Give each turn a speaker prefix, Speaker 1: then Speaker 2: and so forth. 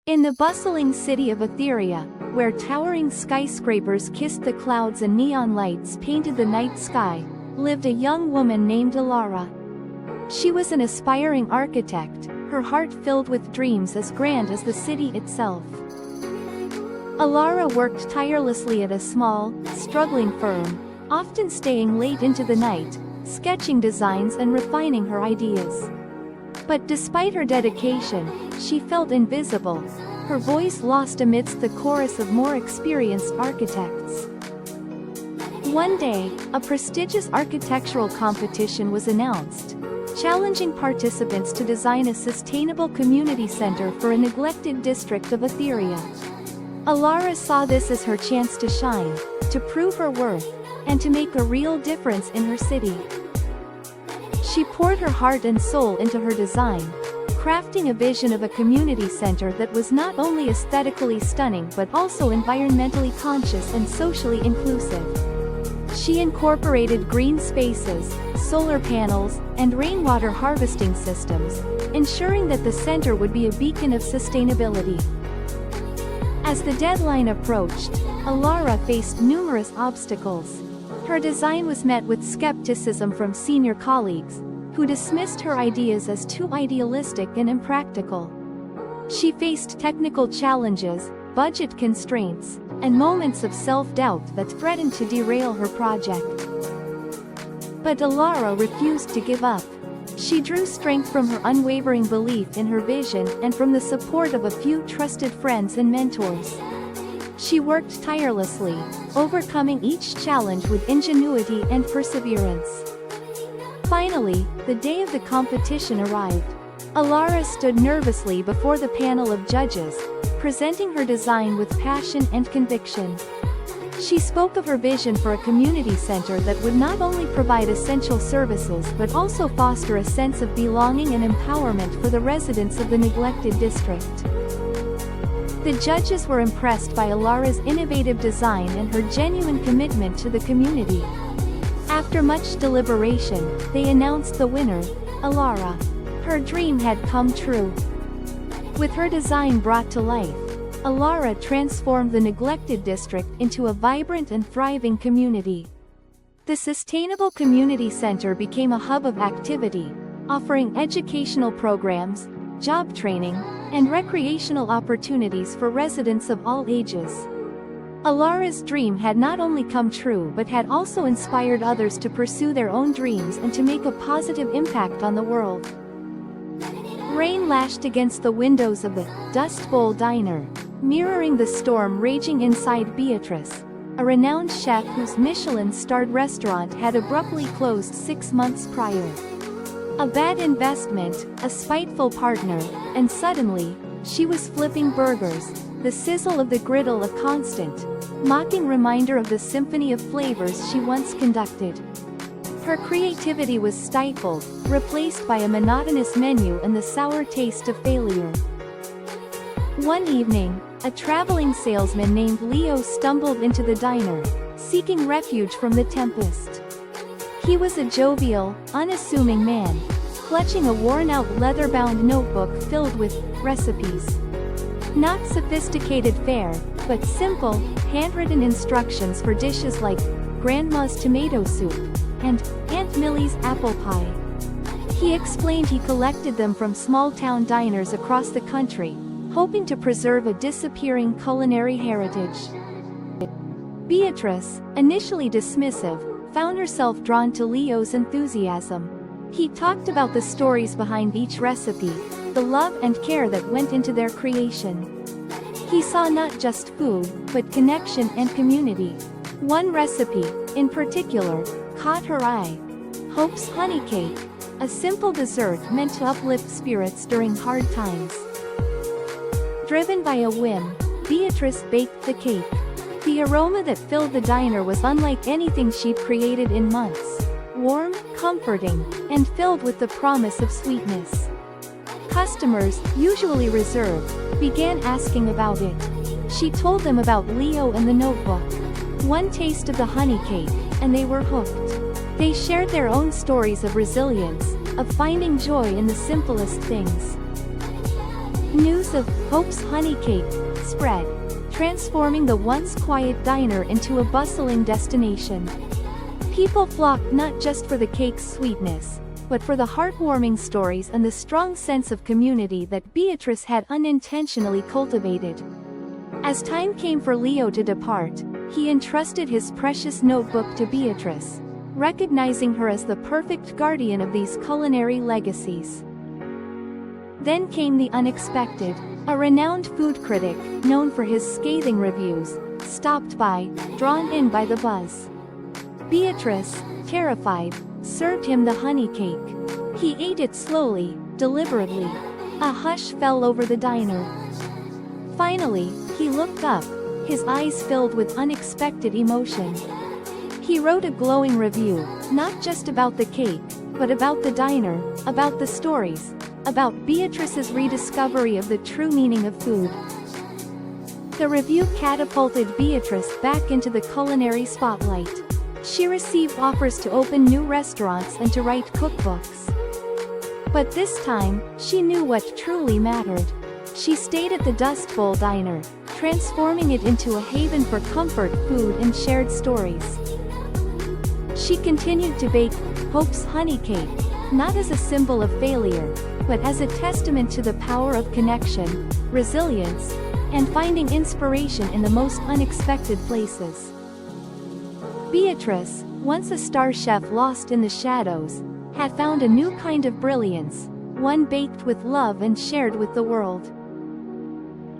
Speaker 1: In the bustling city of Etheria, where towering skyscrapers kissed the clouds and neon lights painted the night sky, lived a young woman named Alara. She was an aspiring architect, her heart filled with dreams as grand as the city itself. Alara worked tirelessly at a small, struggling firm, often staying late into the night, sketching designs and refining her ideas. But despite her dedication, she felt invisible, her voice lost amidst the chorus of more experienced architects. One day, a prestigious architectural competition was announced, challenging participants to design a sustainable community center for a neglected district of Etheria. Alara saw this as her chance to shine, to prove her worth, and to make a real difference in her city. She poured her heart and soul into her design, crafting a vision of a community center that was not only aesthetically stunning but also environmentally conscious and socially inclusive. She incorporated green spaces, solar panels, and rainwater harvesting systems, ensuring that the center would be a beacon of sustainability. As the deadline approached, Alara faced numerous obstacles. Her design was met with skepticism from senior colleagues, who dismissed her ideas as too idealistic and impractical. She faced technical challenges, budget constraints, and moments of self-doubt that threatened to derail her project. But Alara refused to give up. She drew strength from her unwavering belief in her vision and from the support of a few trusted friends and mentors. She worked tirelessly, overcoming each challenge with ingenuity and perseverance. Finally, the day of the competition arrived. Alara stood nervously before the panel of judges, presenting her design with passion and conviction. She spoke of her vision for a community center that would not only provide essential services but also foster a sense of belonging and empowerment for the residents of the neglected district. The judges were impressed by Alara's innovative design and her genuine commitment to the community. After much deliberation, they announced the winner, Alara. Her dream had come true. With her design brought to life, Alara transformed the neglected district into a vibrant and thriving community. The Sustainable Community Center became a hub of activity, offering educational programs, job training, and recreational opportunities for residents of all ages. Alara's dream had not only come true but had also inspired others to pursue their own dreams and to make a positive impact on the world. Rain lashed against the windows of the Dust Bowl Diner, mirroring the storm raging inside Beatrice, a renowned chef whose Michelin-starred restaurant had abruptly closed 6 months prior. A bad investment, a spiteful partner, and suddenly, she was flipping burgers, the sizzle of the griddle a constant, mocking reminder of the symphony of flavors she once conducted. Her creativity was stifled, replaced by a monotonous menu and the sour taste of failure. One evening, a traveling salesman named Leo stumbled into the diner, seeking refuge from the tempest. He was a jovial, unassuming man, clutching a worn-out leather-bound notebook filled with recipes. Not sophisticated fare, but simple, handwritten instructions for dishes like Grandma's tomato soup and Aunt Millie's apple pie. He explained he collected them from small-town diners across the country, hoping to preserve a disappearing culinary heritage. Beatrice, initially dismissive, found herself drawn to Leo's enthusiasm. He talked about the stories behind each recipe, the love and care that went into their creation. He saw not just food, but connection and community. One recipe, in particular, caught her eye. Hope's honey cake, a simple dessert meant to uplift spirits during hard times. Driven by a whim, Beatrice baked the cake. The aroma that filled the diner was unlike anything she'd created in months. Warm, comforting, and filled with the promise of sweetness. Customers, usually reserved, began asking about it. She told them about Leo and the notebook. One taste of the honey cake, and they were hooked. They shared their own stories of resilience, of finding joy in the simplest things. News of Hope's honey cake spread, transforming the once quiet diner into a bustling destination. People flocked not just for the cake's sweetness, but for the heartwarming stories and the strong sense of community that Beatrice had unintentionally cultivated. As time came for Leo to depart, he entrusted his precious notebook to Beatrice, recognizing her as the perfect guardian of these culinary legacies. Then came the unexpected. A renowned food critic, known for his scathing reviews, stopped by, drawn in by the buzz. Beatrice, terrified, served him the honey cake. He ate it slowly, deliberately. A hush fell over the diner. Finally, he looked up, his eyes filled with unexpected emotion. He wrote a glowing review, not just about the cake, but about the diner, about the stories, about Beatrice's rediscovery of the true meaning of food. The review catapulted Beatrice back into the culinary spotlight. She received offers to open new restaurants and to write cookbooks. But this time, she knew what truly mattered. She stayed at the Dust Bowl Diner, transforming it into a haven for comfort food and shared stories. She continued to bake Hope's honey cake, not as a symbol of failure, but as a testament to the power of connection, resilience, and finding inspiration in the most unexpected places. Beatrice, once a star chef lost in the shadows, had found a new kind of brilliance, one baked with love and shared with the world.